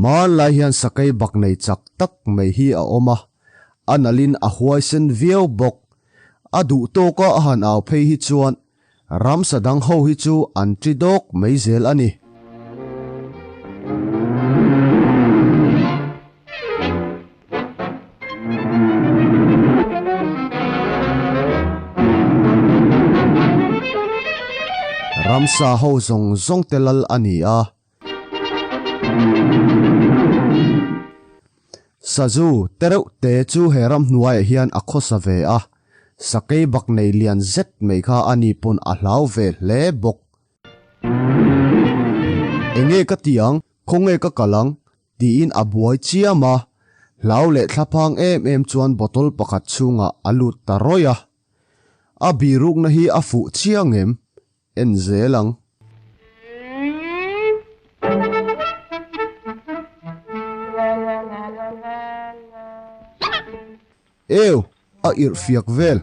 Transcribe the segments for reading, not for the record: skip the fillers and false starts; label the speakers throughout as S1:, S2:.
S1: man lai hian Sakeibaknei chak tak mai hi a oma analin a huai sen viau bok adu to ka han aw phei hi chuan ram sadang ho hi chu an tridok mai zel ani ramsa ho zong zong telal ani a Sazu tereu te chu heram hnuai hian a khosa ve a Sakeibaknei lian zet mai kha ani pun a hlau ve hle bok enge ka tiang khonge ka kalang ti in a buai chiama hlau le thlapang em chuan botol pakhat chunga alut taroya a biruk na hi a fu chiangem en zelang ew a ir fiak vel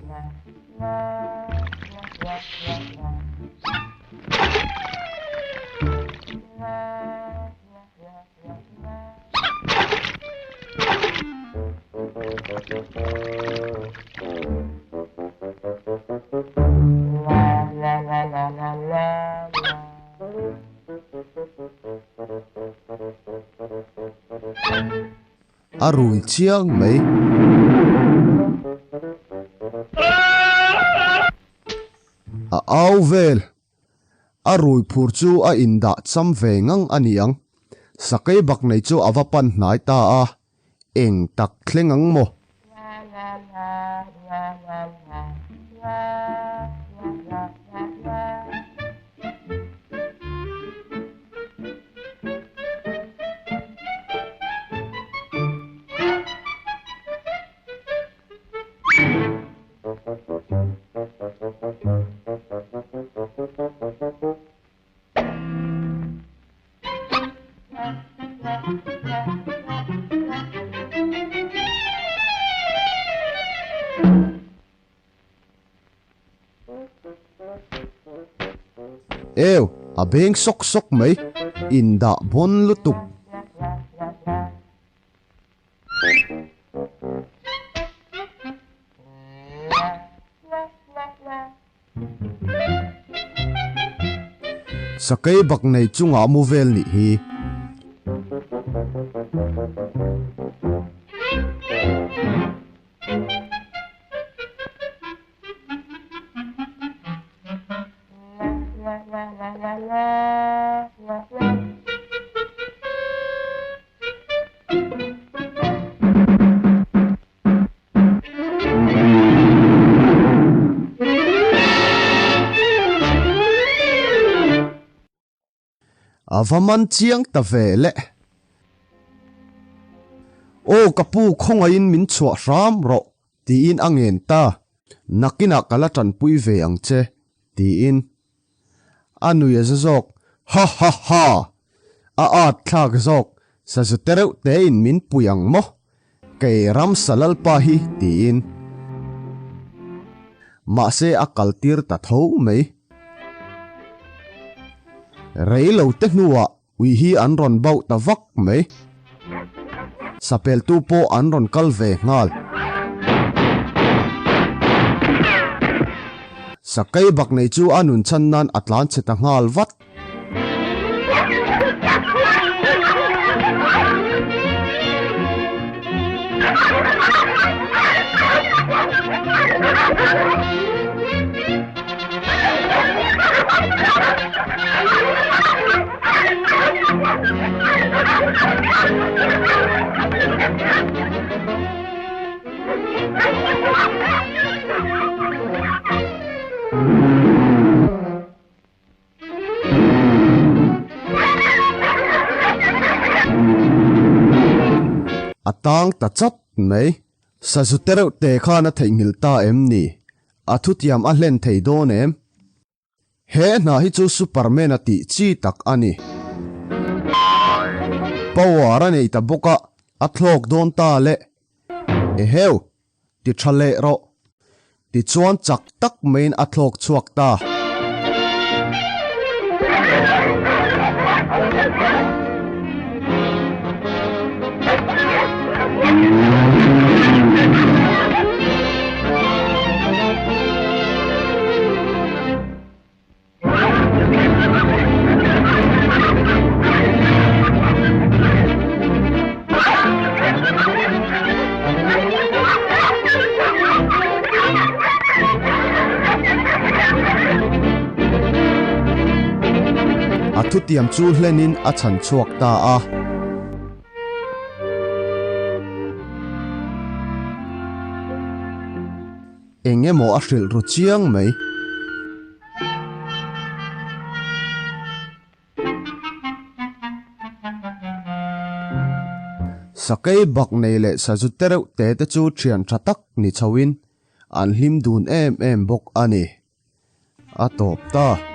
S1: arui chiang mai a au vel arui phur chu a inda cham ve ngang aniang Sakeibaknei chu avapan hnai ta a eng tak thlengang mo ew a beng sok sok mai inda bon lutuk Sakeibaknei chunga mu vel ni hi avaman chiang ta ve le o kapu khonga in min chua ram ro ti in angen ta nakina kala tan pui ve ang che ti in anu ye zok ha ha ha a at thak zok sa zu tereu te in min puyang mo ke ram salal pa hi ti in ma se akal tir ta tho mai reilo te hnuwa ui hi an ron bau ta vak mai sapel tu po an ron kal ve ngal Sakeibaknei chu anun chan nan atlan cheta ngal vat atang ta chap mai Sazu tereu te kha na theimil ta em ni athutiam a hlen thei don em he na hi chu Superman ati chi tak ani power nei ta boka athlok don ta le e heu ti thale ro ti chuan chak tak main athlok chuak ta thu tiam chu hlenin a chan chuak ta a engemaw a hril ru chiang mai Sakeibaknei le Sazu tereuh te chu thian tha tak ni chawin an hlim dun em bok ani a top ta